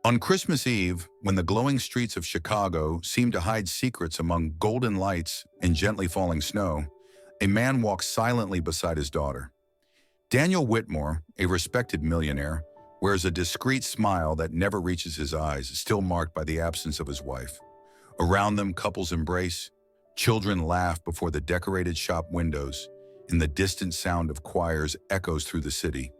On Christmas Eve, when the glowing streets of Chicago seemed to hide secrets among golden lights and gently falling snow, a man walked silently beside his daughter. Daniel Whitmore, a respected millionaire, wears a discreet smile that never reaches his eyes, still marked by the absence of his wife. Around them, couples embrace, children laugh before the decorated shop windows, and the distant sound of choirs echoes through the city.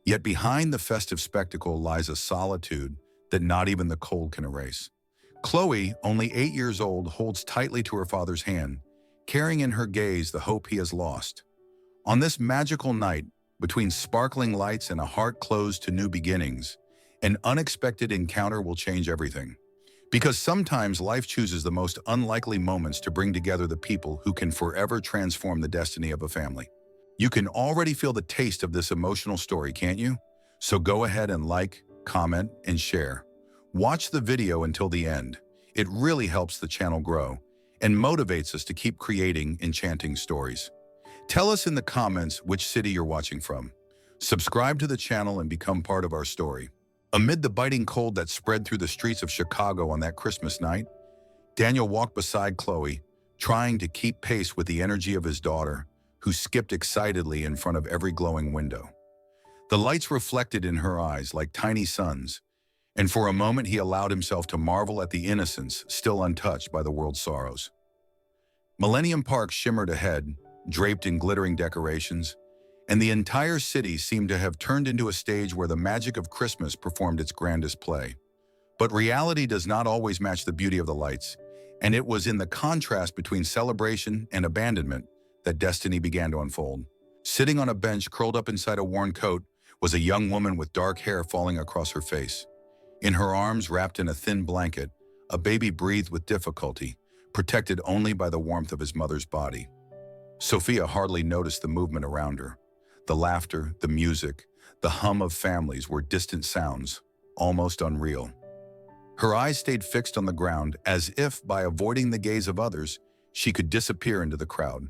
Yet behind the festive spectacle lies a solitude that not even the cold can erase. Chloe, only 8 years old, holds tightly to her father's hand, carrying in her gaze the hope he has lost. On this magical night, between sparkling lights and a heart closed to new beginnings, an unexpected encounter will change everything. Because sometimes life chooses the most unlikely moments to bring together the people who can forever transform the destiny of a family. You can already feel the taste of this emotional story, can't you? So go ahead and like, comment, and share. Watch the video until the end. It really helps the channel grow and motivates us to keep creating enchanting stories. Tell us in the comments which city you're watching from. Subscribe to the channel and become part of our story. Amid the biting cold that spread through the streets of Chicago on that Christmas night, Daniel walked beside Chloe, trying to keep pace with the energy of his daughter, who skipped excitedly in front of every glowing window. The lights reflected in her eyes like tiny suns, and for a moment he allowed himself to marvel at the innocence still untouched by the world's sorrows. Millennium Park shimmered ahead, draped in glittering decorations, and the entire city seemed to have turned into a stage where the magic of Christmas performed its grandest play. But reality does not always match the beauty of the lights, and it was in the contrast between celebration and abandonment that destiny began to unfold. Sitting on a bench curled up inside a worn coat was a young woman with dark hair falling across her face. In her arms, wrapped in a thin blanket, a baby breathed with difficulty, protected only by the warmth of his mother's body. Sophia hardly noticed the movement around her. The laughter, the music, the hum of families were distant sounds, almost unreal. Her eyes stayed fixed on the ground, as if, by avoiding the gaze of others, she could disappear into the crowd.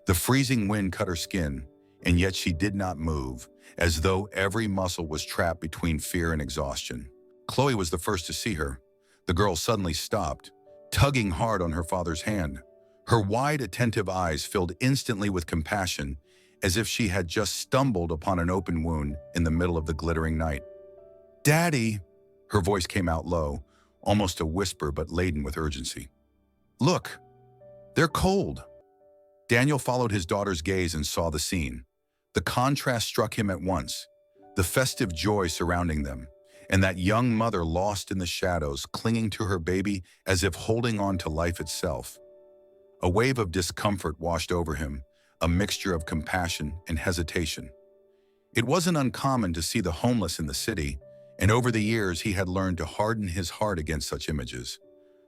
The freezing wind cut her skin, and yet she did not move, as though every muscle was trapped between fear and exhaustion. Chloe was the first to see her. The girl suddenly stopped, tugging hard on her father's hand. Her wide, attentive eyes filled instantly with compassion, as if she had just stumbled upon an open wound in the middle of the glittering night. "Daddy!" Her voice came out low, almost a whisper but laden with urgency. "Look, they're cold." Daniel followed his daughter's gaze and saw the scene. The contrast struck him at once, the festive joy surrounding them, and that young mother lost in the shadows, clinging to her baby as if holding on to life itself. A wave of discomfort washed over him, a mixture of compassion and hesitation. It wasn't uncommon to see the homeless in the city, and over the years he had learned to harden his heart against such images.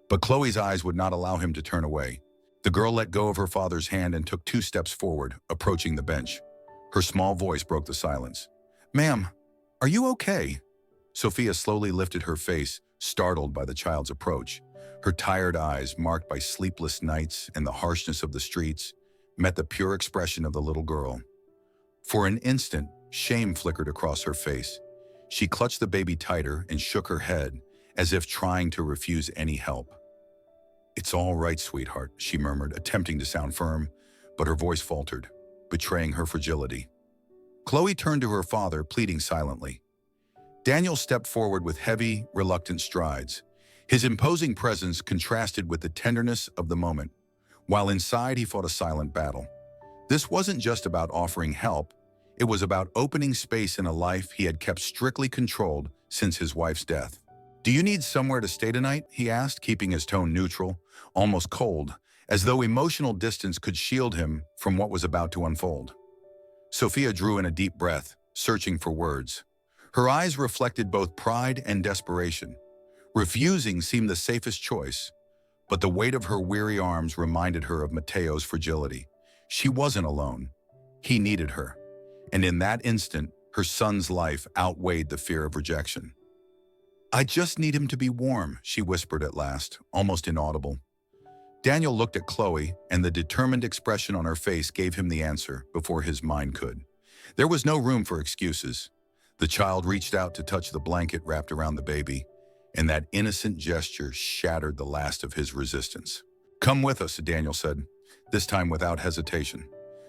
But Chloe's eyes would not allow him to turn away. The girl let go of her father's hand and took 2 steps forward, approaching the bench. Her small voice broke the silence. "Ma'am, are you okay?" Sophia slowly lifted her face, startled by the child's approach. Her tired eyes, marked by sleepless nights and the harshness of the streets, met the pure expression of the little girl. For an instant, shame flickered across her face. She clutched the baby tighter and shook her head, as if trying to refuse any help. "It's all right, sweetheart," she murmured, attempting to sound firm, but her voice faltered, betraying her fragility. Chloe turned to her father, pleading silently. Daniel stepped forward with heavy, reluctant strides. His imposing presence contrasted with the tenderness of the moment, while inside he fought a silent battle. This wasn't just about offering help, it was about opening space in a life he had kept strictly controlled since his wife's death. "Do you need somewhere to stay tonight?" he asked, keeping his tone neutral, almost cold, as though emotional distance could shield him from what was about to unfold. Sophia drew in a deep breath, searching for words. Her eyes reflected both pride and desperation. Refusing seemed the safest choice, but the weight of her weary arms reminded her of Mateo's fragility. She wasn't alone. He needed her. And in that instant, her son's life outweighed the fear of rejection. "I just need him to be warm," she whispered at last, almost inaudible. Daniel looked at Chloe, and the determined expression on her face gave him the answer before his mind could. There was no room for excuses. The child reached out to touch the blanket wrapped around the baby, and that innocent gesture shattered the last of his resistance. "Come with us," Daniel said, this time without hesitation.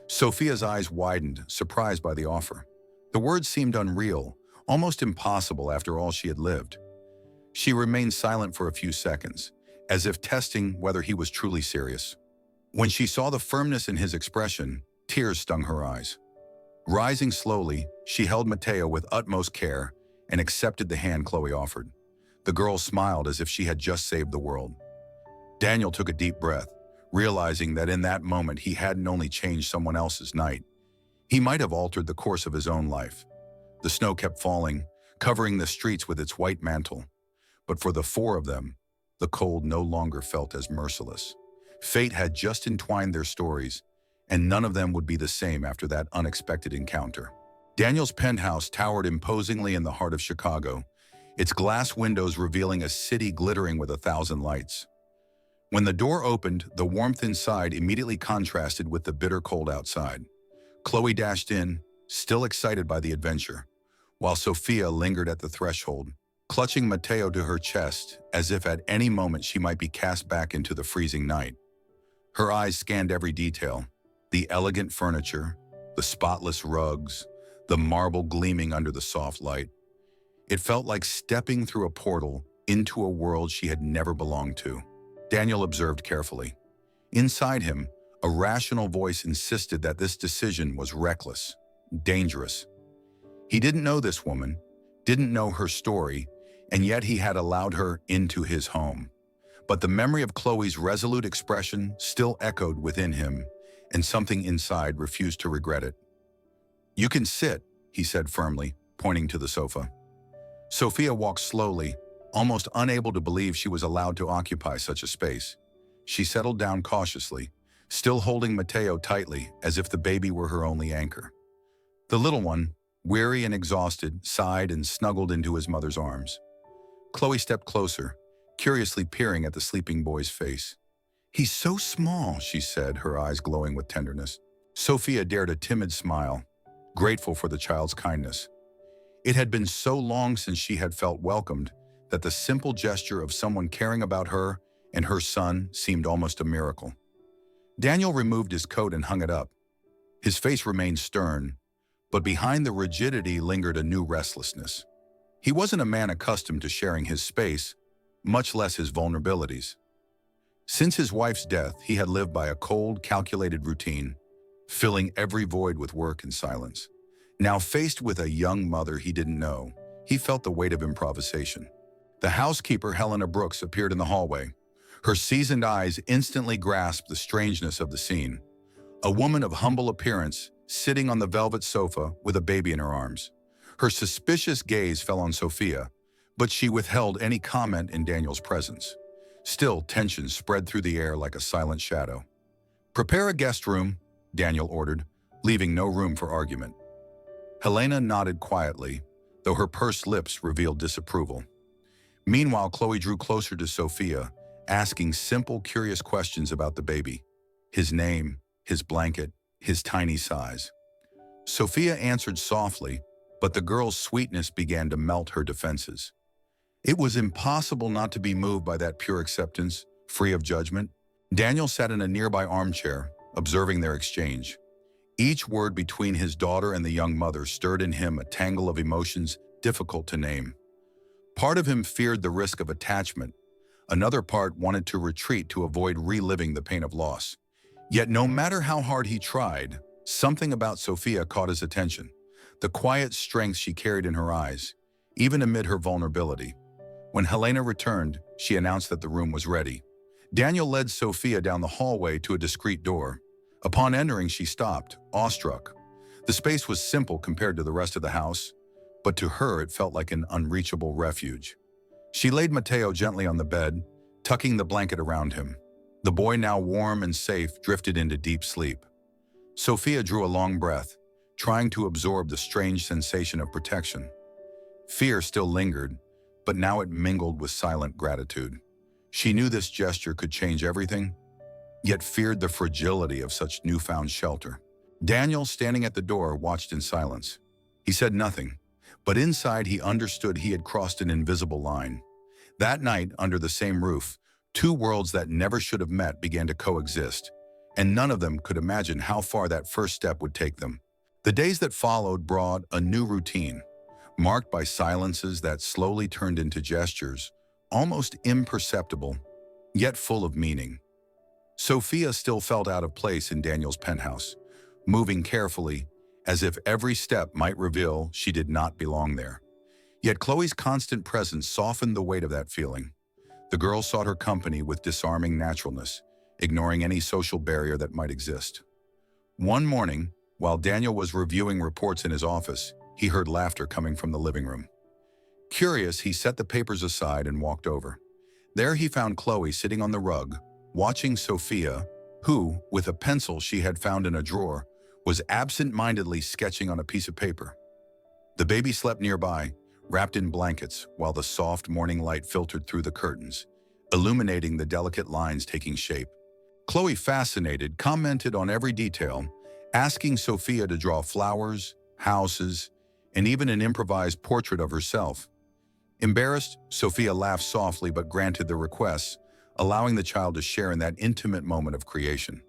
Sophia's eyes widened, surprised by the offer. The words seemed unreal, almost impossible after all she had lived. She remained silent for a few seconds, as if testing whether he was truly serious. When she saw the firmness in his expression, tears stung her eyes. Rising slowly, she held Matteo with utmost care and accepted the hand Chloe offered. The girl smiled as if she had just saved the world. Daniel took a deep breath, realizing that in that moment he hadn't only changed someone else's night, he might have altered the course of his own life. The snow kept falling, covering the streets with its white mantle. But for the four of them, the cold no longer felt as merciless. Fate had just entwined their stories, and none of them would be the same after that unexpected encounter. Daniel's penthouse towered imposingly in the heart of Chicago, its glass windows revealing a city glittering with 1,000 lights. When the door opened, the warmth inside immediately contrasted with the bitter cold outside. Chloe dashed in, still excited by the adventure, while Sophia lingered at the threshold, clutching Matteo to her chest as if at any moment she might be cast back into the freezing night. Her eyes scanned every detail: the elegant furniture, the spotless rugs, the marble gleaming under the soft light. It felt like stepping through a portal into a world she had never belonged to. Daniel observed carefully. Inside him, a rational voice insisted that this decision was reckless, dangerous. He didn't know this woman, didn't know her story, and yet he had allowed her into his home. But the memory of Chloe's resolute expression still echoed within him, and something inside refused to regret it. "You can sit," he said firmly, pointing to the sofa. Sophia walked slowly, almost unable to believe she was allowed to occupy such a space. She settled down cautiously, still holding Matteo tightly as if the baby were her only anchor. The little one, weary and exhausted, sighed and snuggled into his mother's arms. Chloe stepped closer, curiously peering at the sleeping boy's face. "He's so small," she said, her eyes glowing with tenderness. Sophia dared a timid smile, grateful for the child's kindness. It had been so long since she had felt welcomed that the simple gesture of someone caring about her and her son seemed almost a miracle. Daniel removed his coat and hung it up. His face remained stern, but behind the rigidity lingered a new restlessness. He wasn't a man accustomed to sharing his space, much less his vulnerabilities. Since his wife's death, he had lived by a cold, calculated routine, filling every void with work and silence. Now faced with a young mother he didn't know, he felt the weight of improvisation. The housekeeper, Helena Brooks, appeared in the hallway. Her seasoned eyes instantly grasped the strangeness of the scene. A woman of humble appearance, sitting on the velvet sofa with a baby in her arms. Her suspicious gaze fell on Sophia, but she withheld any comment in Daniel's presence. Still, tension spread through the air like a silent shadow. "Prepare a guest room," Daniel ordered, leaving no room for argument. Helena nodded quietly, though her pursed lips revealed disapproval. Meanwhile, Chloe drew closer to Sophia, asking simple, curious questions about the baby. His name, his blanket, his tiny size. Sophia answered softly, but the girl's sweetness began to melt her defenses. It was impossible not to be moved by that pure acceptance, free of judgment. Daniel sat in a nearby armchair, observing their exchange. Each word between his daughter and the young mother stirred in him a tangle of emotions difficult to name. Part of him feared the risk of attachment. Another part wanted to retreat to avoid reliving the pain of loss. Yet no matter how hard he tried, something about Sophia caught his attention. The quiet strength she carried in her eyes, even amid her vulnerability. When Helena returned, she announced that the room was ready. Daniel led Sophia down the hallway to a discreet door. Upon entering, she stopped, awestruck. The space was simple compared to the rest of the house, but to her it felt like an unreachable refuge. She laid Matteo gently on the bed, tucking the blanket around him. The boy, now warm and safe, drifted into deep sleep. Sophia drew a long breath, trying to absorb the strange sensation of protection. Fear still lingered, but now it mingled with silent gratitude. She knew this gesture could change everything, yet feared the fragility of such newfound shelter. Daniel, standing at the door, watched in silence. He said nothing, but inside he understood he had crossed an invisible line. That night, under the same roof, two worlds that never should have met began to coexist, and none of them could imagine how far that first step would take them. The days that followed brought a new routine, marked by silences that slowly turned into gestures, almost imperceptible, yet full of meaning. Sophia still felt out of place in Daniel's penthouse, moving carefully, as if every step might reveal she did not belong there. Yet Chloe's constant presence softened the weight of that feeling. The girl sought her company with disarming naturalness, ignoring any social barrier that might exist. One morning, while Daniel was reviewing reports in his office, he heard laughter coming from the living room. Curious, he set the papers aside and walked over. There he found Chloe sitting on the rug, watching Sophia, who, with a pencil she had found in a drawer, was absent-mindedly sketching on a piece of paper. The baby slept nearby, wrapped in blankets, while the soft morning light filtered through the curtains, illuminating the delicate lines taking shape. Chloe, fascinated, commented on every detail, asking Sophia to draw flowers, houses, and even an improvised portrait of herself. Embarrassed, Sophia laughed softly but granted the requests, allowing the child to share in that intimate moment of creation.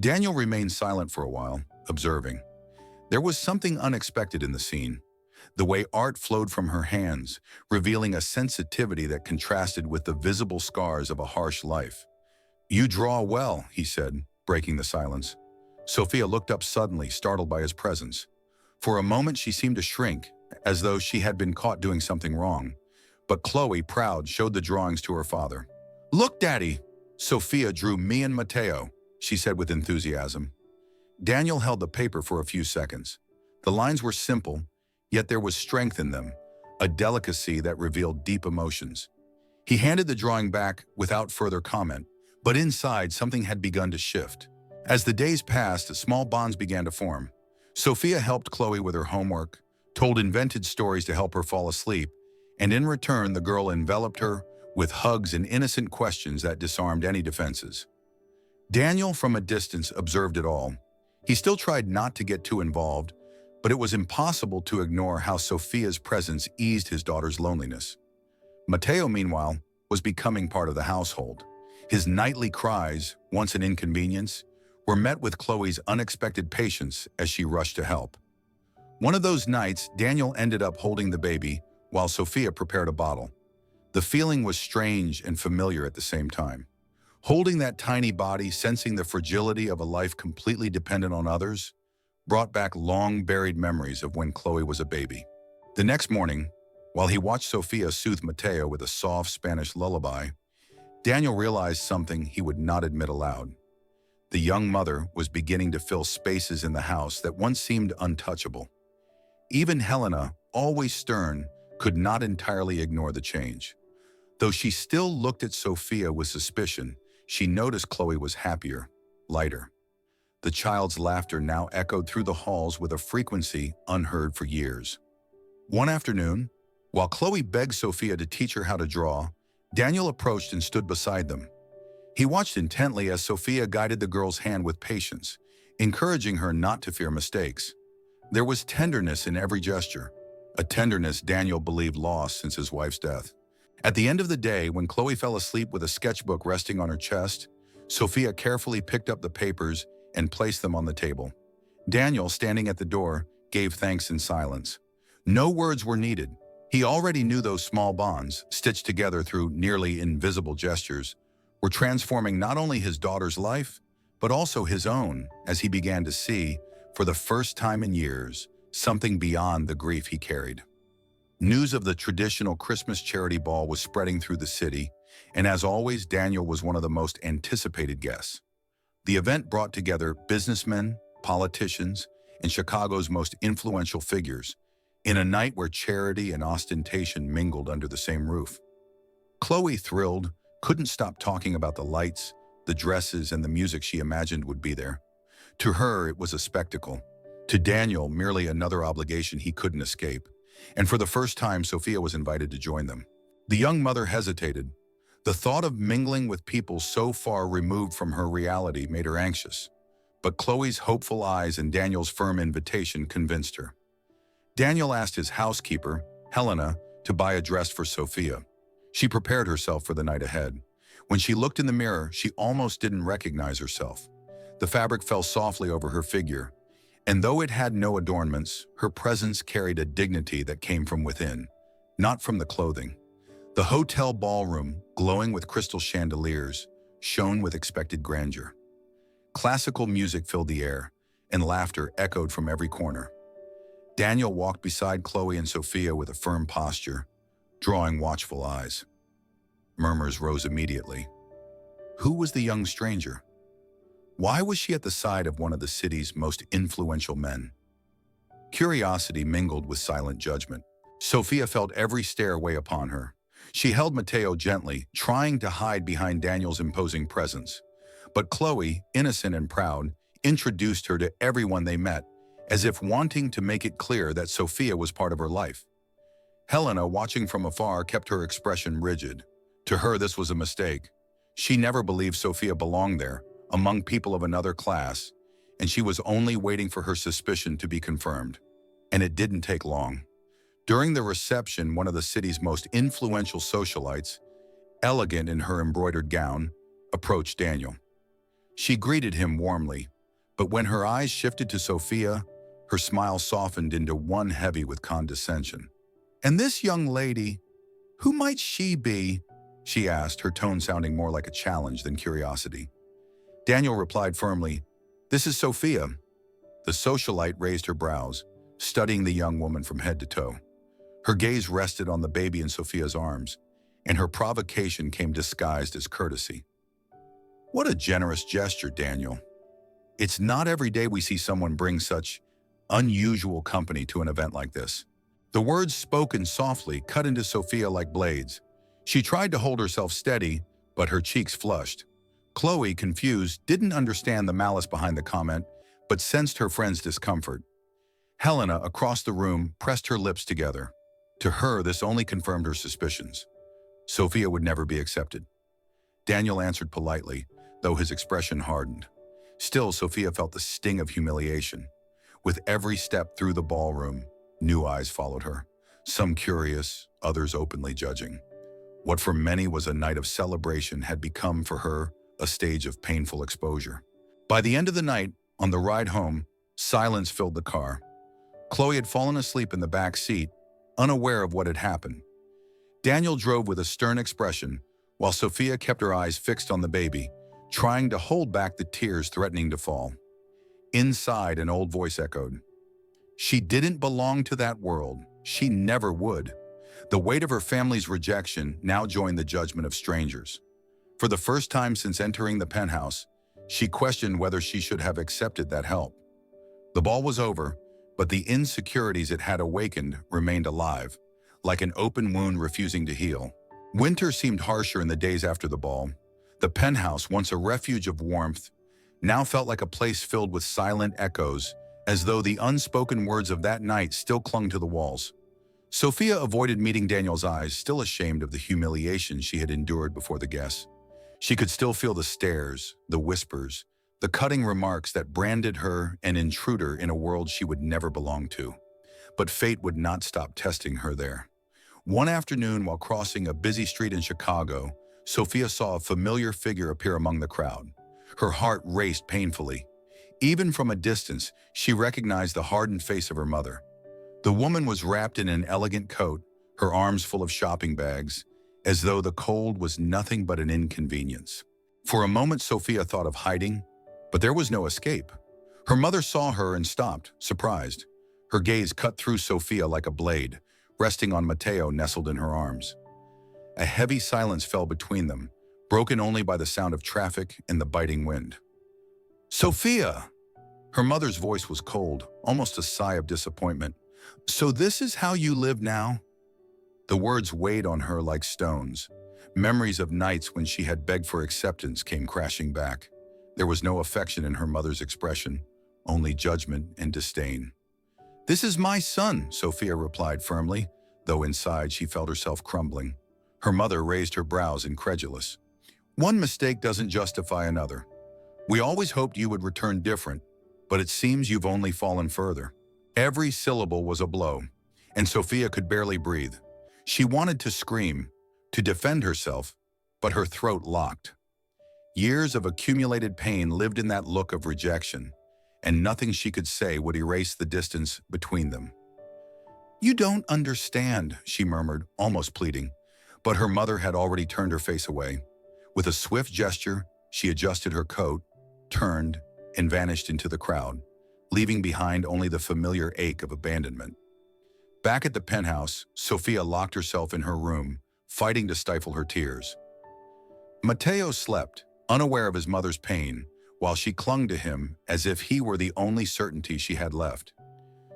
Daniel remained silent for a while, observing. There was something unexpected in the scene. The way art flowed from her hands, revealing a sensitivity that contrasted with the visible scars of a harsh life. "You draw well," he said, breaking the silence. Sophia looked up suddenly, startled by his presence. For a moment she seemed to shrink, as though she had been caught doing something wrong. But Chloe, proud, showed the drawings to her father. "Look, Daddy! Sophia drew me and Mateo," she said with enthusiasm. Daniel held the paper for a few seconds. The lines were simple, yet there was strength in them, a delicacy that revealed deep emotions. He handed the drawing back without further comment, but inside something had begun to shift. As the days passed, small bonds began to form. Sophia helped Chloe with her homework, told invented stories to help her fall asleep, and in return the girl enveloped her with hugs and innocent questions that disarmed any defenses. Daniel, from a distance, observed it all. He still tried not to get too involved, but it was impossible to ignore how Sophia's presence eased his daughter's loneliness. Mateo, meanwhile, was becoming part of the household. His nightly cries, once an inconvenience, were met with Chloe's unexpected patience as she rushed to help. One of those nights, Daniel ended up holding the baby while Sophia prepared a bottle. The feeling was strange and familiar at the same time. Holding that tiny body, sensing the fragility of a life completely dependent on others, brought back long-buried memories of when Chloe was a baby. The next morning, while he watched Sophia soothe Mateo with a soft Spanish lullaby, Daniel realized something he would not admit aloud. The young mother was beginning to fill spaces in the house that once seemed untouchable. Even Helena, always stern, could not entirely ignore the change. Though she still looked at Sophia with suspicion, she noticed Chloe was happier, lighter. The child's laughter now echoed through the halls with a frequency unheard for years. One afternoon, while Chloe begged Sophia to teach her how to draw, Daniel approached and stood beside them. He watched intently as Sophia guided the girl's hand with patience, encouraging her not to fear mistakes. There was tenderness in every gesture, a tenderness Daniel believed lost since his wife's death. At the end of the day, when Chloe fell asleep with a sketchbook resting on her chest, Sophia carefully picked up the papers and placed them on the table. Daniel, standing at the door, gave thanks in silence. No words were needed. He already knew those small bonds, stitched together through nearly invisible gestures, were transforming not only his daughter's life, but also his own, as he began to see, for the first time in years, something beyond the grief he carried. News of the traditional Christmas charity ball was spreading through the city, and as always, Daniel was one of the most anticipated guests. The event brought together businessmen, politicians, and Chicago's most influential figures, in a night where charity and ostentation mingled under the same roof. Chloe, thrilled, couldn't stop talking about the lights, the dresses, and the music she imagined would be there. To her, it was a spectacle. To Daniel, merely another obligation he couldn't escape. And for the first time, Sophia was invited to join them. The young mother hesitated. The thought of mingling with people so far removed from her reality made her anxious. But Chloe's hopeful eyes and Daniel's firm invitation convinced her. Daniel asked his housekeeper, Helena, to buy a dress for Sophia. She prepared herself for the night ahead. When she looked in the mirror, she almost didn't recognize herself. The fabric fell softly over her figure, and though it had no adornments, her presence carried a dignity that came from within, not from the clothing. The hotel ballroom, glowing with crystal chandeliers, shone with expected grandeur. Classical music filled the air, and laughter echoed from every corner. Daniel walked beside Chloe and Sophia with a firm posture, drawing watchful eyes. Murmurs rose immediately. Who was the young stranger? Why was she at the side of one of the city's most influential men? Curiosity mingled with silent judgment. Sophia felt every stare weigh upon her. She held Matteo gently, trying to hide behind Daniel's imposing presence. But Chloe, innocent and proud, introduced her to everyone they met, as if wanting to make it clear that Sophia was part of her life. Helena, watching from afar, kept her expression rigid. To her, this was a mistake. She never believed Sophia belonged there, among people of another class, and she was only waiting for her suspicion to be confirmed. And it didn't take long. During the reception, one of the city's most influential socialites, elegant in her embroidered gown, approached Daniel. She greeted him warmly, but when her eyes shifted to Sophia, her smile softened into one heavy with condescension. "And this young lady, who might she be?" she asked, her tone sounding more like a challenge than curiosity. Daniel replied firmly, "This is Sophia." The socialite raised her brows, studying the young woman from head to toe. Her gaze rested on the baby in Sophia's arms, and her provocation came disguised as courtesy. "What a generous gesture, Daniel. It's not every day we see someone bring such unusual company to an event like this." The words, spoken softly, cut into Sophia like blades. She tried to hold herself steady, but her cheeks flushed. Chloe, confused, didn't understand the malice behind the comment, but sensed her friend's discomfort. Helena, across the room, pressed her lips together. To her, this only confirmed her suspicions. Sophia would never be accepted. Daniel answered politely, though his expression hardened. Still, Sophia felt the sting of humiliation. With every step through the ballroom, new eyes followed her, some curious, others openly judging. What for many was a night of celebration had become for her a stage of painful exposure. By the end of the night, on the ride home, silence filled the car. Chloe had fallen asleep in the back seat, unaware of what had happened. Daniel drove with a stern expression, while Sophia kept her eyes fixed on the baby, trying to hold back the tears threatening to fall. Inside, an old voice echoed. She didn't belong to that world. She never would. The weight of her family's rejection now joined the judgment of strangers. For the first time since entering the penthouse, she questioned whether she should have accepted that help. The ball was over, but the insecurities it had awakened remained alive, like an open wound refusing to heal. Winter seemed harsher in the days after the ball. The penthouse, once a refuge of warmth, now felt like a place filled with silent echoes, as though the unspoken words of that night still clung to the walls. Sophia avoided meeting Daniel's eyes, still ashamed of the humiliation she had endured before the guests. She could still feel the stares, the whispers, the cutting remarks that branded her an intruder in a world she would never belong to. But fate would not stop testing her there. One afternoon, while crossing a busy street in Chicago, Sophia saw a familiar figure appear among the crowd. Her heart raced painfully. Even from a distance, she recognized the hardened face of her mother. The woman was wrapped in an elegant coat, her arms full of shopping bags, as though the cold was nothing but an inconvenience. For a moment, Sophia thought of hiding, but there was no escape. Her mother saw her and stopped, surprised. Her gaze cut through Sophia like a blade, resting on Matteo nestled in her arms. A heavy silence fell between them, broken only by the sound of traffic and the biting wind. "Sophia!" Her mother's voice was cold, almost a sigh of disappointment. "So this is how you live now?" The words weighed on her like stones. Memories of nights when she had begged for acceptance came crashing back. There was no affection in her mother's expression, only judgment and disdain. "This is my son," Sophia replied firmly, though inside she felt herself crumbling. Her mother raised her brows, incredulous. "One mistake doesn't justify another. We always hoped you would return different, but it seems you've only fallen further." Every syllable was a blow, and Sophia could barely breathe. She wanted to scream, to defend herself, but her throat locked. Years of accumulated pain lived in that look of rejection, and nothing she could say would erase the distance between them. "You don't understand," she murmured, almost pleading, but her mother had already turned her face away. With a swift gesture, she adjusted her coat, turned, and vanished into the crowd, leaving behind only the familiar ache of abandonment. Back at the penthouse, Sophia locked herself in her room, fighting to stifle her tears. Matteo slept, unaware of his mother's pain, while she clung to him as if he were the only certainty she had left.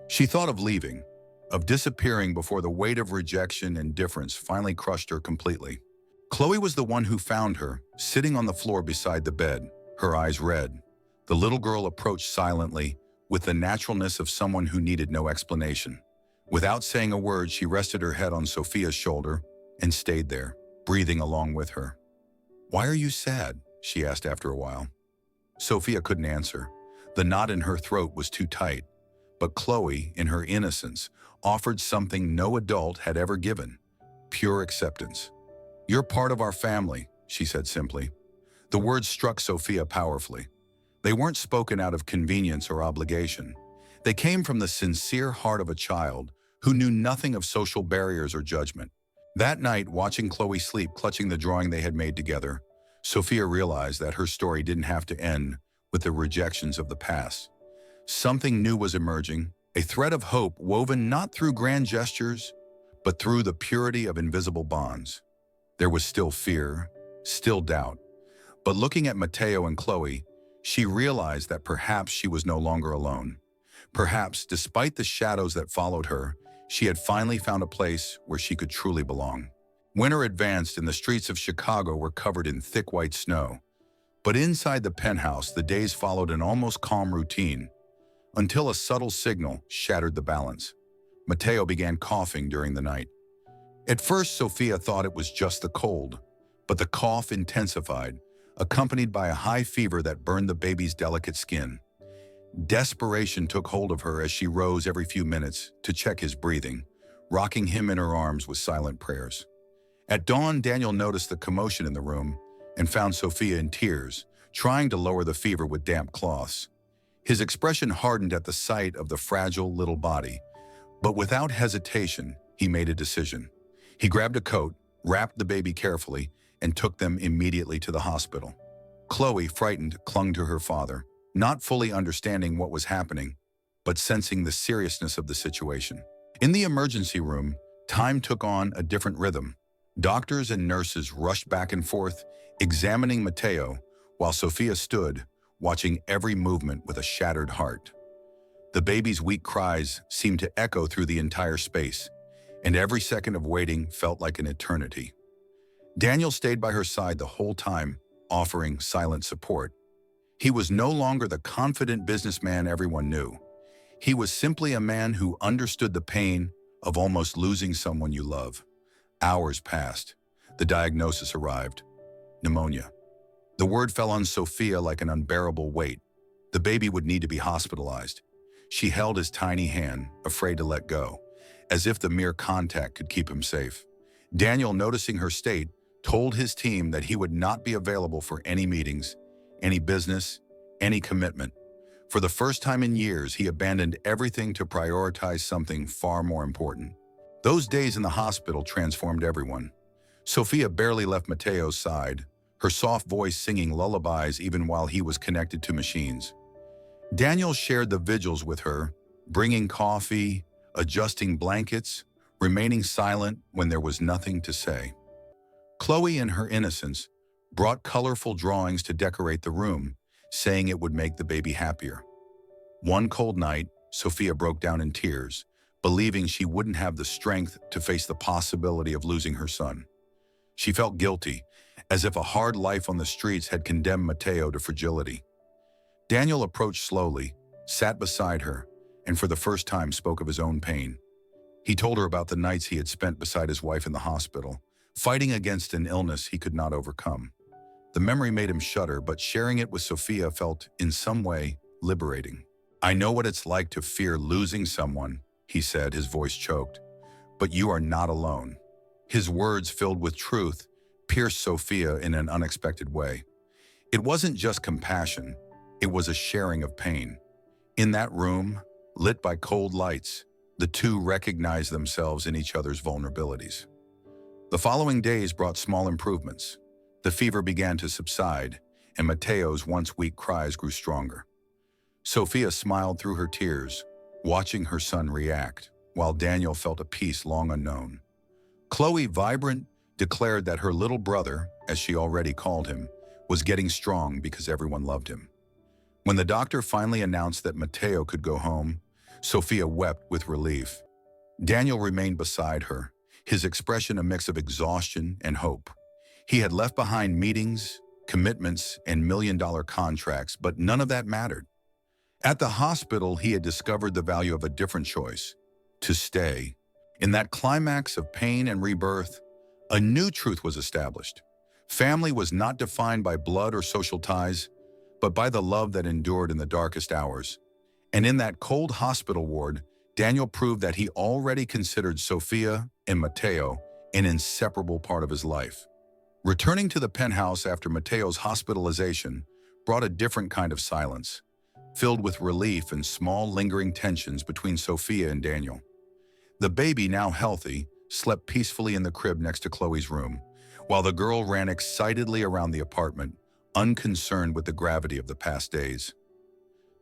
She thought of leaving, of disappearing before the weight of rejection and indifference finally crushed her completely. Chloe was the one who found her, sitting on the floor beside the bed, her eyes red. The little girl approached silently, with the naturalness of someone who needed no explanation. Without saying a word, she rested her head on Sophia's shoulder and stayed there, breathing along with her. "Why are you sad?" she asked after a while. Sophia couldn't answer. The knot in her throat was too tight. But Chloe, in her innocence, offered something no adult had ever given: pure acceptance. "You're part of our family," she said simply. The words struck Sophia powerfully. They weren't spoken out of convenience or obligation. They came from the sincere heart of a child who knew nothing of social barriers or judgment. That night, watching Chloe sleep clutching the drawing they had made together, Sophia realized that her story didn't have to end with the rejections of the past. Something new was emerging, a thread of hope woven not through grand gestures, but through the purity of invisible bonds. There was still fear, still doubt. But looking at Matteo and Chloe, she realized that perhaps she was no longer alone. Perhaps, despite the shadows that followed her, she had finally found a place where she could truly belong. Winter advanced and the streets of Chicago were covered in thick white snow. But inside the penthouse, the days followed an almost calm routine, until a subtle signal shattered the balance. Matteo began coughing during the night. At first, Sophia thought it was just the cold, but the cough intensified, accompanied by a high fever that burned the baby's delicate skin. Desperation took hold of her as she rose every few minutes to check his breathing, rocking him in her arms with silent prayers. At dawn, Daniel noticed the commotion in the room and found Sophia in tears, trying to lower the fever with damp cloths. His expression hardened at the sight of the fragile little body, but without hesitation, he made a decision. He grabbed a coat, wrapped the baby carefully, and took them immediately to the hospital. Chloe, frightened, clung to her father, not fully understanding what was happening, but sensing the seriousness of the situation. In the emergency room, time took on a different rhythm. Doctors and nurses rushed back and forth, examining Matteo, while Sophia stood, watching every movement with a shattered heart. The baby's weak cries seemed to echo through the entire space, and every second of waiting felt like an eternity. Daniel stayed by her side the whole time, offering silent support. He was no longer the confident businessman everyone knew. He was simply a man who understood the pain of almost losing someone you love. Hours passed. The diagnosis arrived: pneumonia. The word fell on Sophia like an unbearable weight. The baby would need to be hospitalized. She held his tiny hand, afraid to let go, as if the mere contact could keep him safe. Daniel, noticing her state, told his team that he would not be available for any meetings, any business, any commitment. For the first time in years, he abandoned everything to prioritize something far more important. Those days in the hospital transformed everyone. Sophia barely left Matteo's side, her soft voice singing lullabies even while he was connected to machines. Daniel shared the vigils with her, bringing coffee, adjusting blankets, remaining silent when there was nothing to say. Chloe, in her innocence, brought colorful drawings to decorate the room, saying it would make the baby happier. One cold night, Sophia broke down in tears, believing she wouldn't have the strength to face the possibility of losing her son. She felt guilty, as if a hard life on the streets had condemned Matteo to fragility. Daniel approached slowly, sat beside her, and for the first time spoke of his own pain. He told her about the nights he had spent beside his wife in the hospital, fighting against an illness he could not overcome. The memory made him shudder, but sharing it with Sophia felt, in some way, liberating. "I know what it's like to fear losing someone," he said, his voice choked. "But you are not alone." His words, filled with truth, pierced Sophia in an unexpected way. It wasn't just compassion, it was a sharing of pain. In that room, lit by cold lights, the two recognized themselves in each other's vulnerabilities. The following days brought small improvements. The fever began to subside, and Mateo's once weak cries grew stronger. Sophia smiled through her tears, watching her son react, while Daniel felt a peace long unknown. Chloe, vibrant, declared that her little brother, as she already called him, was getting strong because everyone loved him. When the doctor finally announced that Mateo could go home, Sophia wept with relief. Daniel remained beside her, his expression a mix of exhaustion and hope. He had left behind meetings, commitments, and million-dollar contracts, but none of that mattered. At the hospital, he had discovered the value of a different choice: to stay. In that climax of pain and rebirth, a new truth was established. Family was not defined by blood or social ties, but by the love that endured in the darkest hours. And in that cold hospital ward, Daniel proved that he already considered Sophia and Mateo an inseparable part of his life. Returning to the penthouse after Mateo's hospitalization brought a different kind of silence, filled with relief and small lingering tensions between Sophia and Daniel. The baby, now healthy, slept peacefully in the crib next to Chloe's room, while the girl ran excitedly around the apartment, unconcerned with the gravity of the past days.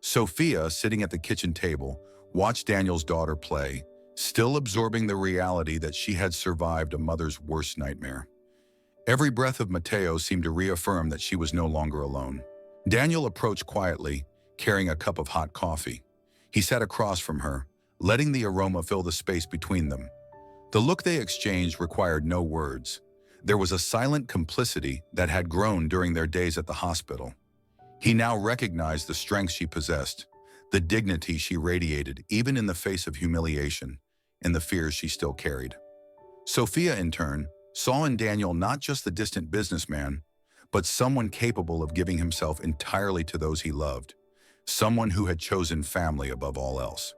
Sophia, sitting at the kitchen table, watched Daniel's daughter play, still absorbing the reality that she had survived a mother's worst nightmare. Every breath of Mateo seemed to reaffirm that she was no longer alone. Daniel approached quietly, carrying a cup of hot coffee. He sat across from her, letting the aroma fill the space between them. The look they exchanged required no words. There was a silent complicity that had grown during their days at the hospital. He now recognized the strength she possessed, the dignity she radiated even in the face of humiliation, and the fears she still carried. Sophia, in turn, saw in Daniel not just the distant businessman, but someone capable of giving himself entirely to those he loved, someone who had chosen family above all else.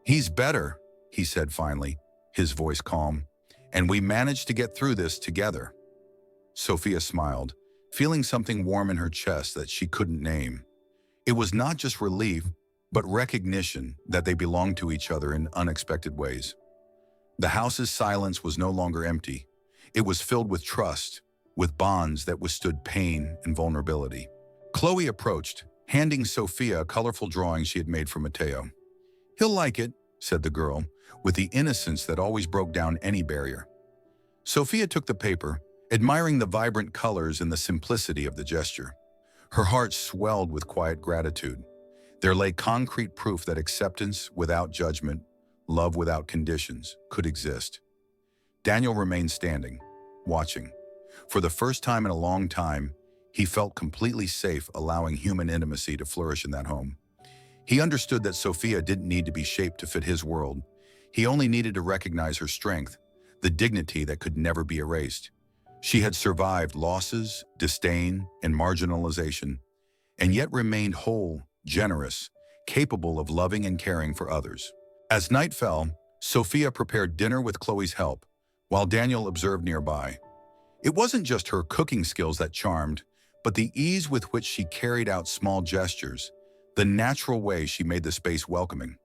"He's better," he said finally, his voice calm, "and we managed to get through this together." Sophia smiled, feeling something warm in her chest that she couldn't name. It was not just relief, but recognition that they belonged to each other in unexpected ways. The house's silence was no longer empty. It was filled with trust, with bonds that withstood pain and vulnerability. Chloe approached, handing Sophia a colorful drawing she had made for Mateo. "He'll like it," said the girl, with the innocence that always broke down any barrier. Sophia took the paper, admiring the vibrant colors and the simplicity of the gesture. Her heart swelled with quiet gratitude. There lay concrete proof that acceptance without judgment, love without conditions, could exist. Daniel remained standing, watching. For the first time in a long time, he felt completely safe allowing human intimacy to flourish in that home. He understood that Sophia didn't need to be shaped to fit his world. He only needed to recognize her strength, the dignity that could never be erased. She had survived losses, disdain, and marginalization, and yet remained whole, generous, capable of loving and caring for others. As night fell, Sophia prepared dinner with Chloe's help, while Daniel observed nearby. It wasn't just her cooking skills that charmed, but the ease with which she carried out small gestures, the natural way she made the space welcoming.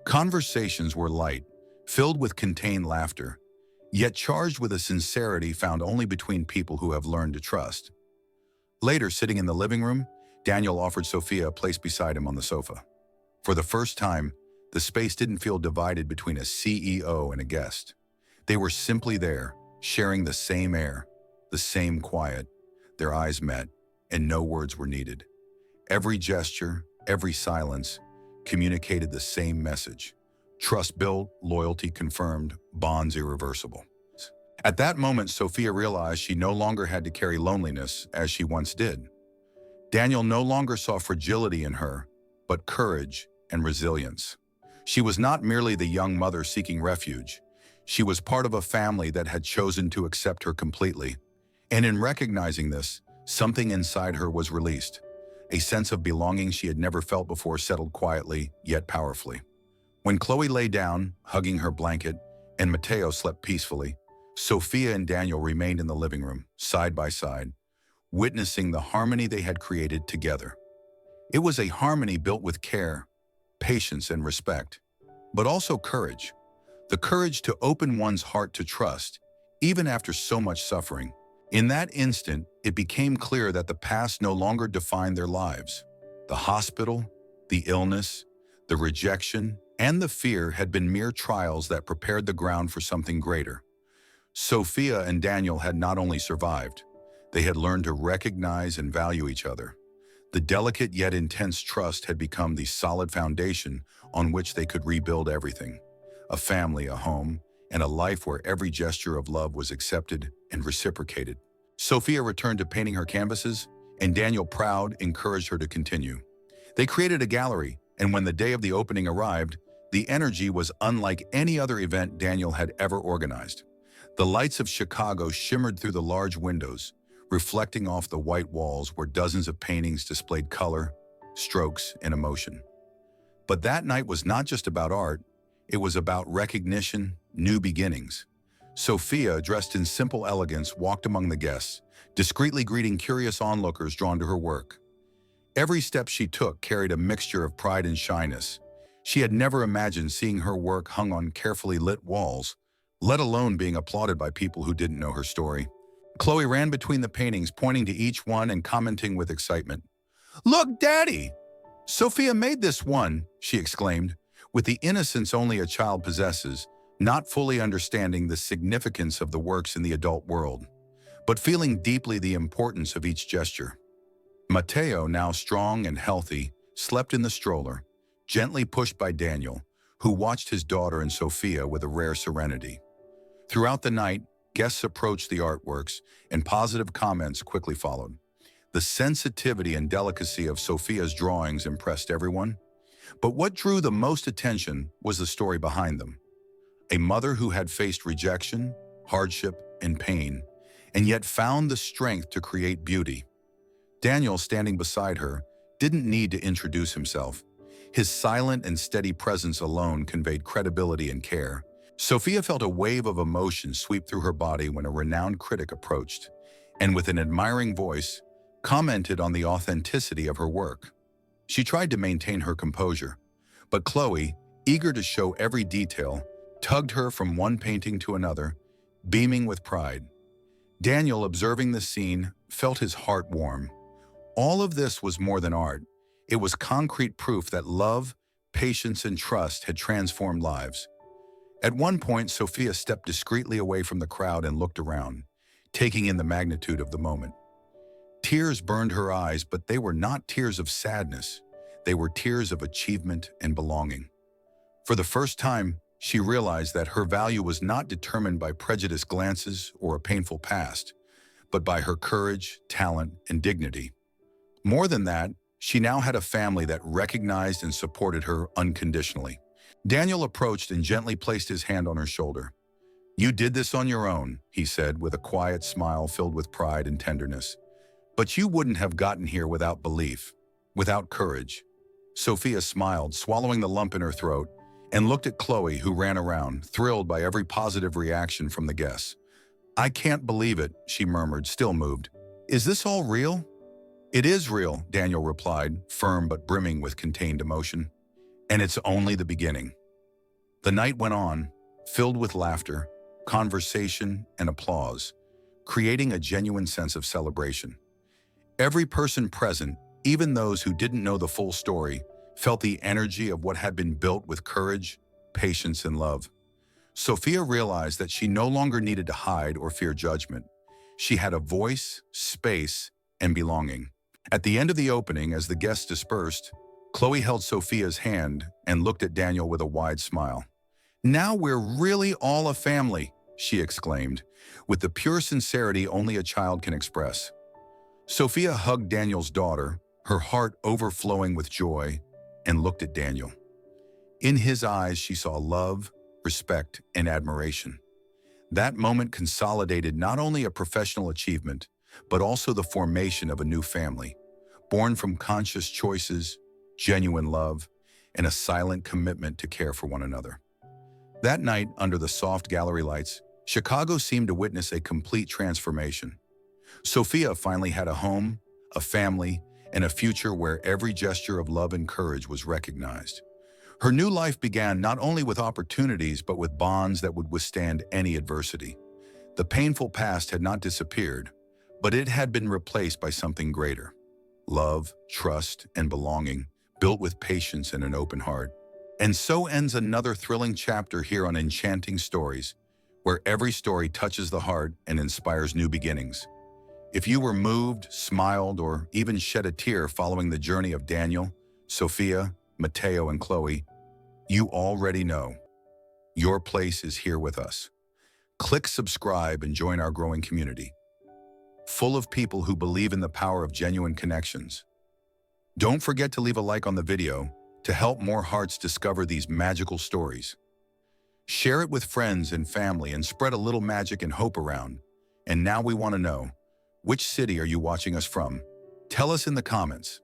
Conversations were light, filled with contained laughter, yet charged with a sincerity found only between people who have learned to trust. Later, sitting in the living room, Daniel offered Sophia a place beside him on the sofa. For the first time, the space didn't feel divided between a CEO and a guest. They were simply there, sharing the same air, the same quiet. Their eyes met, and no words were needed. Every gesture, every silence, communicated the same message. Trust built, loyalty confirmed, bonds irreversible. At that moment, Sophia realized she no longer had to carry loneliness as she once did. Daniel no longer saw fragility in her, but courage and resilience. She was not merely the young mother seeking refuge. She was part of a family that had chosen to accept her completely. And in recognizing this, something inside her was released. A sense of belonging she had never felt before settled quietly, yet powerfully. When Chloe lay down, hugging her blanket, and Mateo slept peacefully, Sophia and Daniel remained in the living room, side by side, witnessing the harmony they had created together. It was a harmony built with care, patience, and respect, but also courage. The courage to open one's heart to trust, even after so much suffering. In that instant, it became clear that the past no longer defined their lives. The hospital, the illness, the rejection, and the fear had been mere trials that prepared the ground for something greater. Sophia and Daniel had not only survived, they had learned to recognize and value each other. The delicate yet intense trust had become the solid foundation on which they could rebuild everything. A family, a home, and a life where every gesture of love was accepted and reciprocated. Sophia returned to painting her canvases, and Daniel, proud, encouraged her to continue. They created a gallery, and when the day of the opening arrived, the energy was unlike any other event Daniel had ever organized. The lights of Chicago shimmered through the large windows, reflecting off the white walls where dozens of paintings displayed color, strokes, and emotion. But that night was not just about art, it was about recognition, new beginnings. Sophia, dressed in simple elegance, walked among the guests, discreetly greeting curious onlookers drawn to her work. Every step she took carried a mixture of pride and shyness. She had never imagined seeing her work hung on carefully lit walls, let alone being applauded by people who didn't know her story. Chloe ran between the paintings, pointing to each one and commenting with excitement. "Look, Daddy! Sophia made this one," she exclaimed, with the innocence only a child possesses, not fully understanding the significance of the works in the adult world, but feeling deeply the importance of each gesture. Mateo, now strong and healthy, slept in the stroller, gently pushed by Daniel, who watched his daughter and Sophia with a rare serenity. Throughout the night, guests approached the artworks, and positive comments quickly followed. The sensitivity and delicacy of Sophia's drawings impressed everyone, but what drew the most attention was the story behind them. A mother who had faced rejection, hardship, and pain, and yet found the strength to create beauty. Daniel, standing beside her, didn't need to introduce himself. His silent and steady presence alone conveyed credibility and care. Sophia felt a wave of emotion sweep through her body when a renowned critic approached, and with an admiring voice, commented on the authenticity of her work. She tried to maintain her composure, but Chloe, eager to show every detail, tugged her from one painting to another, beaming with pride. Daniel, observing the scene, felt his heart warm. All of this was more than art. It was concrete proof that love, patience, and trust had transformed lives. At one point, Sophia stepped discreetly away from the crowd and looked around, taking in the magnitude of the moment. Tears burned her eyes, but they were not tears of sadness. They were tears of achievement and belonging. For the first time, she realized that her value was not determined by prejudiced glances or a painful past, but by her courage, talent, and dignity. More than that, she now had a family that recognized and supported her unconditionally. Daniel approached and gently placed his hand on her shoulder. "You did this on your own," he said with a quiet smile filled with pride and tenderness. "But you wouldn't have gotten here without belief, without courage." Sophia smiled, swallowing the lump in her throat, and looked at Chloe, who ran around, thrilled by every positive reaction from the guests. "I can't believe it," she murmured, still moved. "Is this all real?" "It is real," Daniel replied, firm but brimming with contained emotion. "And it's only the beginning." The night went on, filled with laughter, conversation, and applause, creating a genuine sense of celebration. Every person present, even those who didn't know the full story, felt the energy of what had been built with courage, patience, and love. Sophia realized that she no longer needed to hide or fear judgment. She had a voice, space, and belonging. At the end of the opening, as the guests dispersed, Chloe held Sophia's hand and looked at Daniel with a wide smile. "Now we're really all a family," she exclaimed, with the pure sincerity only a child can express. Sophia hugged Daniel's daughter, her heart overflowing with joy, and looked at Daniel. In his eyes, she saw love, respect, and admiration. That moment consolidated not only a professional achievement, but also the formation of a new family, born from conscious choices, genuine love, and a silent commitment to care for one another. That night, under the soft gallery lights, Chicago seemed to witness a complete transformation. Sophia finally had a home, a family, and a future where every gesture of love and courage was recognized. Her new life began not only with opportunities but with bonds that would withstand any adversity. The painful past had not disappeared, but it had been replaced by something greater. Love, trust, and belonging, built with patience and an open heart. And so ends another thrilling chapter here on Enchanting Stories, where every story touches the heart and inspires new beginnings. If you were moved, smiled, or even shed a tear following the journey of Daniel, Sophia, Mateo, and Chloe, you already know your place is here with us. Click subscribe and join our growing community, full of people who believe in the power of genuine connections. Don't forget to leave a like on the video to help more hearts discover these magical stories. Share it with friends and family and spread a little magic and hope around. And now we want to know, which city are you watching us from? Tell us in the comments.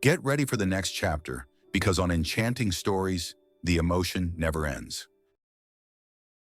Get ready for the next chapter, because on Enchanting Stories, the emotion never ends.